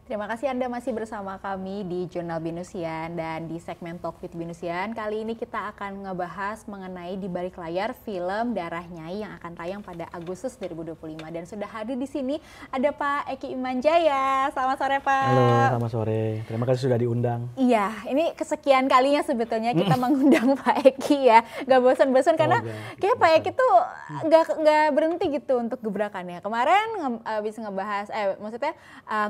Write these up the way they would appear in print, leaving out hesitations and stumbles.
Terima kasih Anda masih bersama kami di Jurnal Binus-Yan dan di segmen Talk with Binus-Yan. Kali ini kita akan ngebahas mengenai di balik layar film Darah Nyai yang akan tayang pada Agustus 2025. Dan sudah hadir di sini ada Pak Eki Imanjaya. Selamat sore Pak. Halo, selamat sore. Terima kasih sudah diundang. Iya, ini kesekian kalinya sebetulnya kita mengundang Pak Eki ya. Gak bosan-bosan karena kayak Pak Eki tuh gak berhenti gitu untuk gebrakannya. Kemarin habis ngebahas,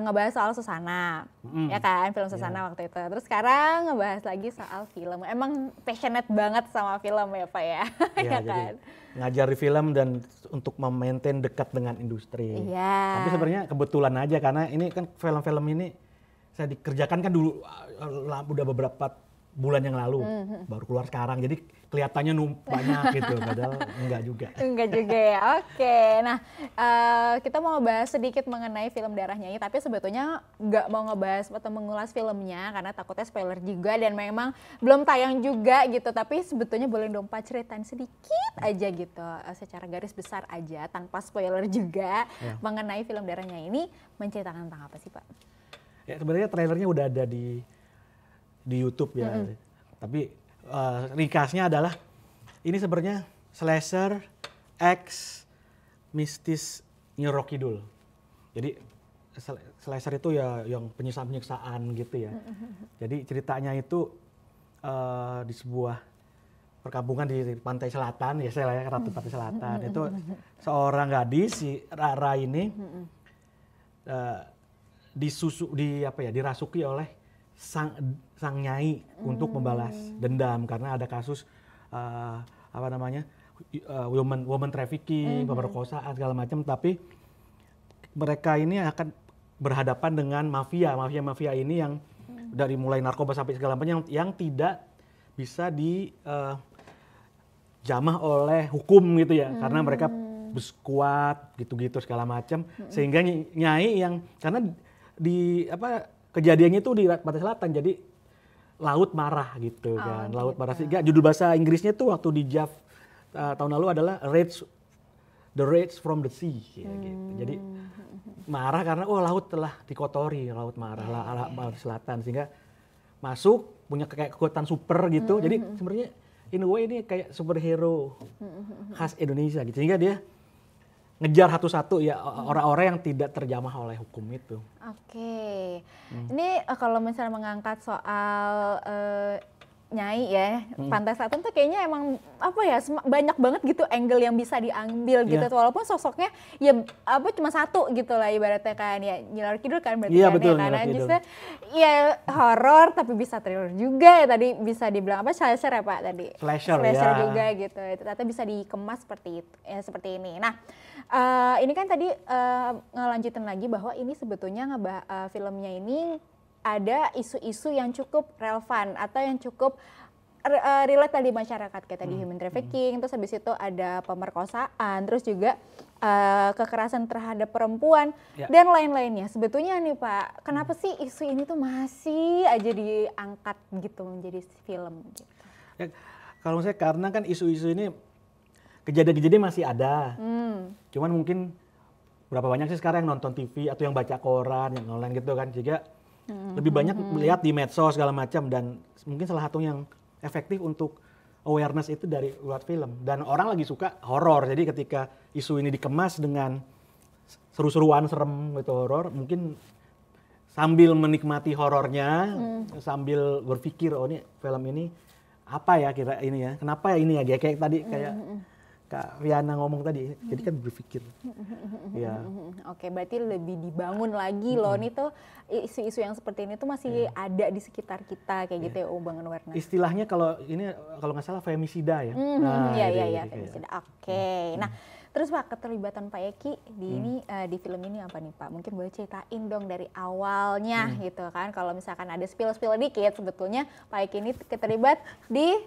ngebahas soal Susana, ya kan, film Susana waktu itu. Terus sekarang ngebahas lagi soal film. Emang passionate banget sama film ya Pak ya, ya kan? Ngajar di film dan untuk memaintain dekat dengan industri. Iya. Tapi sebenarnya kebetulan aja karena ini kan film-film ini saya dikerjakan kan dulu udah beberapa bulan yang lalu, baru keluar sekarang. Jadi kelihatannya banyak gitu, padahal enggak juga. Enggak juga ya, oke. Nah, kita mau ngebahas sedikit mengenai film Darah Nyai, tapi sebetulnya nggak mau ngebahas atau mengulas filmnya karena takutnya spoiler juga dan memang belum tayang juga gitu. Tapi sebetulnya boleh dong Pak ceritain sedikit aja gitu, secara garis besar aja, tanpa spoiler juga, mengenai film Darah Nyai ini menceritakan tentang apa sih Pak? Ya sebenarnya trailernya udah ada di YouTube ya, tapi ringkasnya adalah ini sebenarnya slasher X mistis Nyi Roro Kidul. Jadi slasher itu ya yang penyiksaan-penyiksaan gitu ya. Jadi ceritanya itu di sebuah perkampungan di pantai selatan, ya saya Ratu Pantai Selatan. Itu seorang gadis si Rara ini dirasuki oleh sang nyai untuk membalas dendam karena ada kasus woman trafficking, pemerkosaan segala macam. Tapi mereka ini akan berhadapan dengan mafia ini yang dari mulai narkoba sampai segala macam yang tidak bisa dijamah oleh hukum gitu ya, karena mereka kuat gitu-gitu segala macam, sehingga nyai yang karena kejadiannya itu di Pantai Selatan, jadi laut marah gitu kan, laut marah. Sehingga judul bahasa Inggrisnya tuh waktu di JAV tahun lalu adalah The Rage from the Sea gitu. Jadi marah karena laut telah dikotori, laut marah laut selatan, sehingga masuk punya kayak kekuatan super gitu. Jadi sebenarnya in a way ini kayak superhero khas Indonesia gitu, sehingga dia ngejar satu-satu ya orang-orang yang tidak terjamah oleh hukum itu. Oke. Ini kalau misalnya mengangkat soal Nyai ya, Pantai Selatan tuh kayaknya emang banyak banget gitu angle yang bisa diambil gitu. Walaupun sosoknya ya cuma satu gitu lah ibaratnya kan, ya Nyi Roro Kidul kan berarti kan, betul, ya karena justru ya horor tapi bisa thriller juga ya, tadi bisa dibilang slasher ya Pak tadi. Slasher juga gitu. Ternyata bisa dikemas seperti itu, seperti ini. Nah, ini kan tadi ngelanjutin lagi bahwa ini sebetulnya filmnya ini ada isu-isu yang cukup relevan atau yang cukup relate tadi masyarakat, kayak tadi human trafficking, terus habis itu ada pemerkosaan, terus juga kekerasan terhadap perempuan dan lain-lainnya. Sebetulnya nih Pak, kenapa sih isu ini tuh masih aja diangkat gitu menjadi film gitu? Ya, kalau saya karena kan isu-isu ini kejadian-kejadian masih ada, cuman mungkin berapa banyak sih sekarang yang nonton TV atau yang baca koran, yang online gitu kan, juga lebih banyak melihat di medsos segala macam, dan mungkin salah satu yang efektif untuk awareness itu dari buat film. Dan orang lagi suka horor, jadi ketika isu ini dikemas dengan seru-seruan, serem gitu, horor, mungkin sambil menikmati horornya, sambil berpikir ini film ini apa ya kira ini ya, kenapa ya ini ya, kayak tadi kayak Kak Riana ngomong tadi, jadi kan berpikir. Ya. Oke, berarti lebih dibangun lagi loh, nih tuh isu-isu yang seperti ini tuh masih ada di sekitar kita kayak gitu ya, bangun awareness. Istilahnya kalau nggak salah femisida ya. Iya, femisida. Oke. Nah, terus Pak, keterlibatan Pak Eki di film ini apa nih Pak? Mungkin boleh ceritain dong dari awalnya gitu kan. Kalau misalkan ada spill dikit, sebetulnya Pak Eki ini terlibat di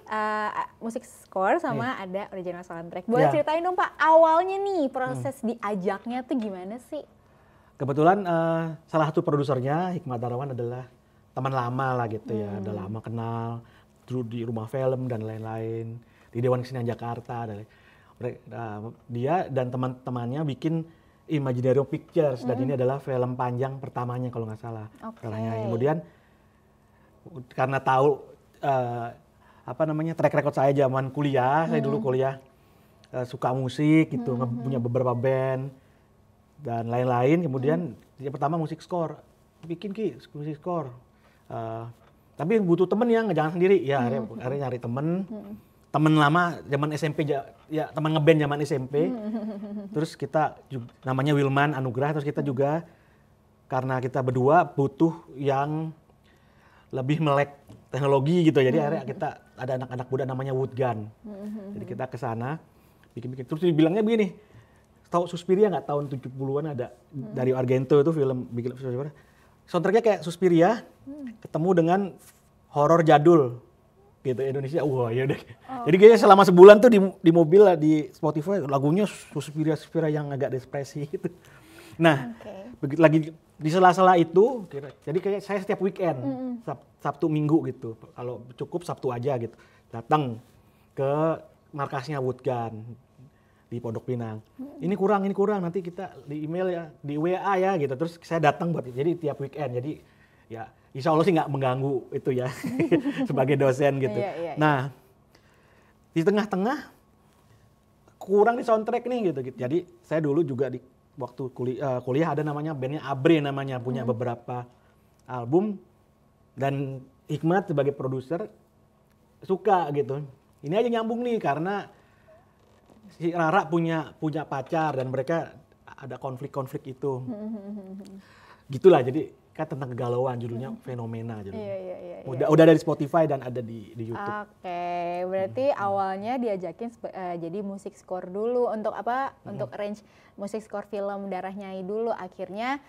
musik score sama ada original soundtrack. Boleh ceritain dong Pak, awalnya nih proses diajaknya tuh gimana sih? Kebetulan salah satu produsernya Hikmat Darmawan adalah teman lama lah gitu ya, udah lama kenal, dulu di Rumah Film dan lain-lain, di Dewan Kesenian Jakarta. Dia dan teman-temannya bikin Imaginarium Pictures dan ini adalah film panjang pertamanya kalau nggak salah. Oke. Kemudian karena tahu track record saya zaman kuliah, saya dulu kuliah suka musik gitu, punya beberapa band dan lain-lain. Kemudian yang pertama musik score, bikin musik score. Tapi butuh temen yang jangan sendiri. Ya akhirnya nyari temen lama zaman SMP, ya teman ngeband zaman SMP. Terus kita namanya Wilman Anugrah, terus kita juga karena kita berdua butuh yang lebih melek teknologi gitu. Jadi akhirnya kita ada anak-anak muda namanya Woodgun. Jadi kita ke sana bikin-bikin. Terus dibilangnya begini, tahu Suspiria nggak, tahun 70-an ada dari Argento itu film bikin Suspiria. Soundtracknya kayak Suspiria ketemu dengan horor jadul gitu Indonesia. Wah ya udah. Jadi kayaknya selama sebulan tuh di mobil lah, di Spotify lagunya Suspiria yang agak depresi gitu. Nah, begitu lagi di sela-sela itu, jadi kayak saya setiap weekend, Sabtu Minggu gitu, kalau cukup Sabtu aja gitu, datang ke markasnya Woodgun di Pondok Pinang. Ini kurang, nanti kita di email ya, di WA ya gitu. Terus saya datang buat, jadi tiap weekend, jadi ya insya Allah sih nggak mengganggu itu ya sebagai dosen gitu. Nah, di tengah-tengah kurang di soundtrack nih gitu. Jadi saya dulu juga di waktu kuliah ada namanya bandnya Abre namanya, punya beberapa album dan Hikmat sebagai produser suka gitu. Ini aja nyambung nih karena si Rara punya pacar dan mereka ada konflik-konflik itu. Gitulah, jadi kan tentang kegalauan, judulnya Fenomena judulnya. Udah ada di Spotify dan ada di YouTube. Oke, berarti awalnya diajakin jadi musik score dulu untuk apa? Untuk arrange musik score film Darah Nyai dulu. Akhirnya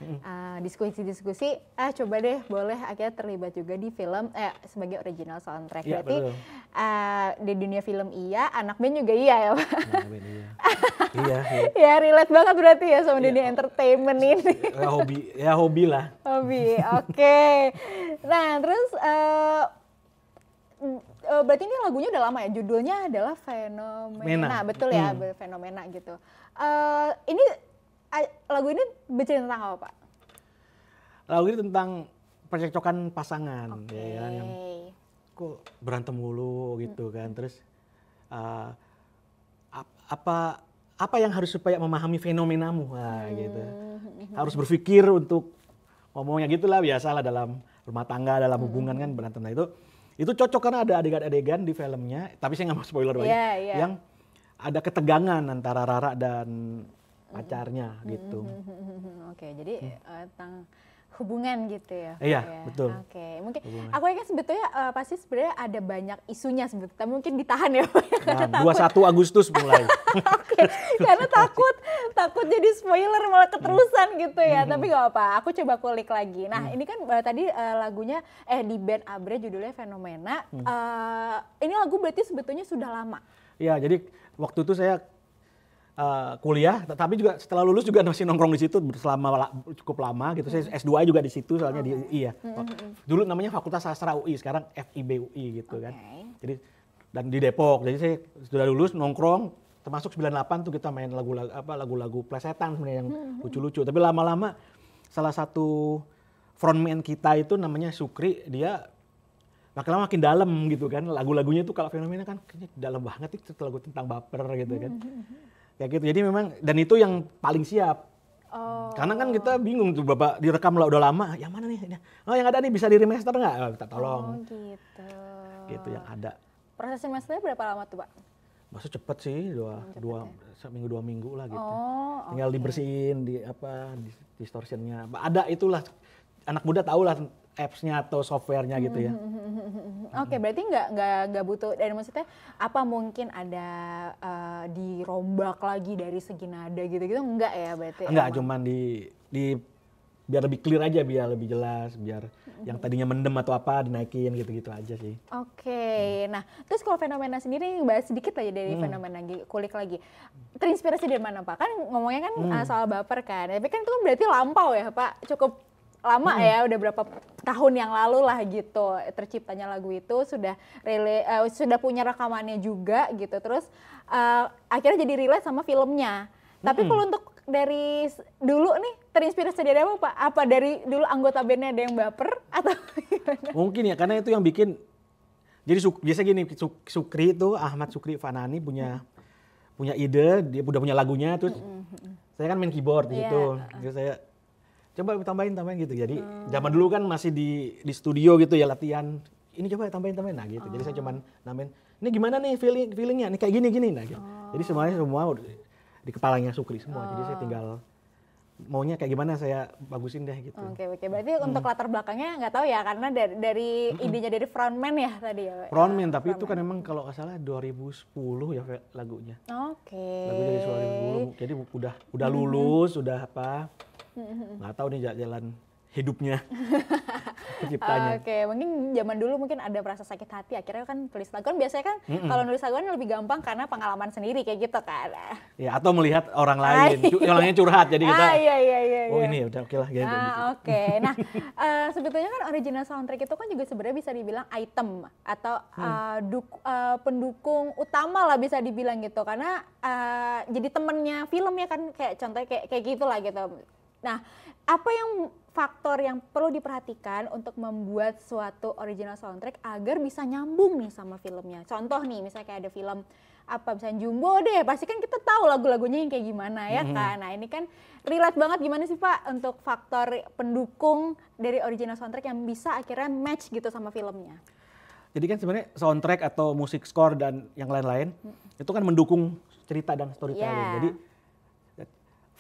diskusi-diskusi, coba deh boleh akhirnya terlibat juga di film sebagai original soundtrack. Ya, berarti di dunia film iya, anak band juga iya ya Pak? Anak band iya. Ya relate banget berarti ya sama dunia entertainment ini. Hobi lah. Hobi, oke. Nah terus berarti ini lagunya udah lama ya, judulnya adalah Fenomena, betul ya, Fenomena gitu. Ini lagu ini bercerita tentang apa Pak? Lagu ini tentang percekcokan pasangan, ya, yang kok berantem mulu gitu kan. Terus apa yang harus supaya memahami fenomenamu, gitu. Harus berpikir untuk ngomongnya gitulah, biasalah dalam rumah tangga, dalam hubungan kan berantem. Nah itu cocok karena ada adegan-adegan di filmnya, tapi saya nggak mau spoiler banyak, yang ada ketegangan antara Rara dan pacarnya gitu. Oke, jadi tentang hubungan gitu ya. Iya, betul. Oke, mungkin hubungan. Aku yakin sebetulnya pasti sebenarnya ada banyak isunya sebetulnya, mungkin ditahan ya Pak. Nah, 21 Agustus mulai. Oke, karena takut jadi spoiler malah keterusan gitu ya. Tapi nggak apa, aku coba kulik lagi. Nah, ini kan tadi lagunya di band Abre judulnya Fenomena. Ini lagu berarti sebetulnya sudah lama. Iya, jadi waktu itu saya kuliah, tapi juga setelah lulus juga masih nongkrong di situ selama cukup lama gitu. Saya S2 juga di situ soalnya di UI ya. Dulu namanya Fakultas Sastra UI, sekarang FIB UI gitu kan. Jadi dan di Depok. Jadi saya sudah lulus nongkrong, termasuk 98 tuh kita main lagu-lagu plesetan sebenarnya yang lucu-lucu. Tapi lama-lama salah satu frontman kita itu namanya Sukri, dia makin lama makin dalam gitu kan. Lagu-lagunya tuh kalau Fenomena kan kayaknya dalam banget itu lagu tentang baper gitu kan. Kayak gitu. Jadi memang, dan itu yang paling siap. Karena kan kita bingung tuh, Bapak direkam lah udah lama, yang mana nih? Oh yang ada nih bisa di remaster nggak? Kita tolong. Gitu. Gitu yang ada. Proses remasternya berapa lama tuh Pak? Masa cepet sih, seminggu 2 minggu lah gitu. Oh, tinggal dibersihin, distortionnya. Ada itulah, anak muda tahu lah apps-nya atau software-nya gitu ya. Oke, berarti nggak butuh, dan maksudnya apa mungkin ada dirombak lagi dari segi nada gitu-gitu, enggak ya berarti? Enggak, cuman biar lebih clear aja, biar lebih jelas, biar yang tadinya mendem atau apa dinaikin gitu-gitu aja sih. Oke, nah terus kalau Fenomena sendiri bahas sedikit aja dari Fenomena, kulik lagi. Terinspirasi dari mana Pak? Kan ngomongnya kan soal baper kan, tapi kan itu kan berarti lampau ya Pak, cukup lama ya, udah berapa tahun yang lalu lah gitu terciptanya lagu itu, sudah punya rekamannya juga gitu, terus akhirnya jadi relate sama filmnya. Tapi kalau untuk dulu nih terinspirasi dari apa Pak? Apa dari dulu anggota bandnya ada yang baper atau gimana? Mungkin ya, karena itu yang bikin. Jadi biasa gini, Sukri itu, Ahmad Sukri Fanani punya ide, dia udah punya lagunya, terus saya kan main keyboard di situ. Terus saya coba tambahin gitu. Jadi zaman dulu kan masih di studio gitu ya, latihan. Ini coba tambahin. Nah gitu. Jadi saya cuman nambahin, ini gimana nih feelingnya, nih kayak gini. Nah gitu. Jadi semuanya di kepalanya Sukri semua. Jadi saya tinggal maunya kayak gimana saya bagusin deh gitu. Oke. Berarti untuk latar belakangnya nggak tahu ya, karena dari idenya dari frontman ya tadi ya. Frontman, tapi itu kan memang kalau nggak salah 2010 ya lagunya. Oke. Lagu dari 2010, jadi udah lulus, udah apa? Nggak tahu nih jalan hidupnya penciptanya. Oke, mungkin zaman dulu mungkin ada perasa sakit hati, akhirnya kan tulis lagu. Kan biasanya kan kalau nulis lagu kan lebih gampang karena pengalaman sendiri kayak gitu kan. Ya, atau melihat orang lain, yang lainnya curhat, jadi kita iya. oh ini udah oke lah gitu. Oke. Nah, sebetulnya kan original soundtrack itu kan juga sebenarnya bisa dibilang item atau pendukung utama lah bisa dibilang gitu, karena jadi temennya film ya kan, kayak contohnya kayak gitulah gitu. Nah, apa yang faktor yang perlu diperhatikan untuk membuat suatu original soundtrack agar bisa nyambung nih sama filmnya? Contoh nih, misalnya kayak ada film misalnya Jumbo deh, pasti kan kita tahu lagu-lagunya yang kayak gimana ya kan. Nah ini kan relate banget, gimana sih Pak untuk faktor pendukung dari original soundtrack yang bisa akhirnya match gitu sama filmnya? Jadi kan sebenarnya soundtrack atau musik score dan yang lain-lain itu kan mendukung cerita dan storytelling. Jadi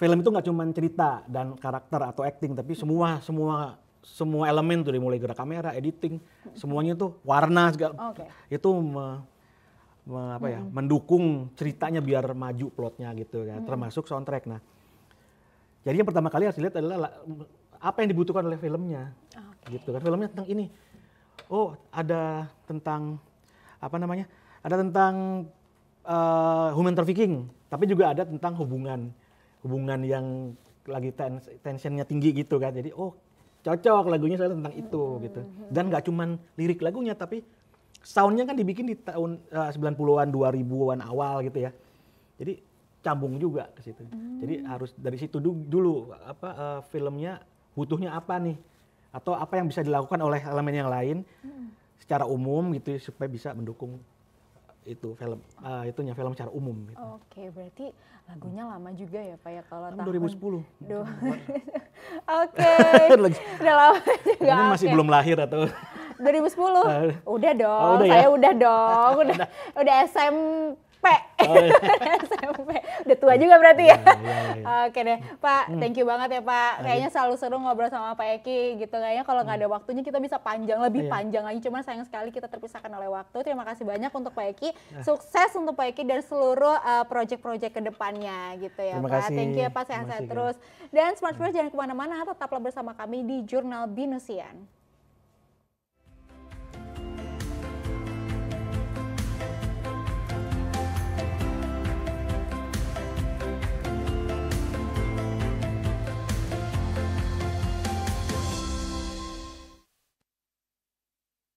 film itu nggak cuma cerita dan karakter atau acting, tapi semua elemen tuh, dari mulai gerak kamera, editing, semuanya tuh warna segala. Itu mendukung ceritanya biar maju plotnya gitu kan, termasuk soundtrack. Nah, jadi yang pertama kali harus dilihat adalah apa yang dibutuhkan oleh filmnya, gitu kan. Filmnya tentang ini, ada tentang ada tentang human trafficking, tapi juga ada tentang hubungan yang lagi tensionnya tinggi gitu kan. Jadi cocok lagunya soalnya tentang itu gitu. Dan nggak cuman lirik lagunya, tapi soundnya kan dibikin di tahun 90-an, 2000-an awal gitu ya. Jadi cambung juga ke situ. Jadi harus dari situ dulu filmnya butuhnya apa nih, atau apa yang bisa dilakukan oleh elemen yang lain secara umum gitu supaya bisa mendukung itu film film secara umum gitu. Oke, berarti lagunya lama juga ya Pak ya kalau tahun 2010. Oke. Udah lama juga. Ini masih belum lahir atau 2010. Udah dong, udah saya ya? udah dong. Udah SMP. SMP. Udah tua juga berarti ya. Oke deh, Pak, thank you banget ya Pak. Kayaknya selalu seru ngobrol sama Pak Eki gitu. Kayaknya kalau nggak ada waktunya kita bisa lebih panjang lagi. Cuman sayang sekali kita terpisahkan oleh waktu. Terima kasih banyak untuk Pak Eki. Sukses untuk Pak Eki dan seluruh project-project kedepannya gitu ya Pak. Thank you ya Pak, sehat-sehat terus. Dan Smart Viewers jangan kemana-mana, tetaplah bersama kami di Jurnal Binus Siang.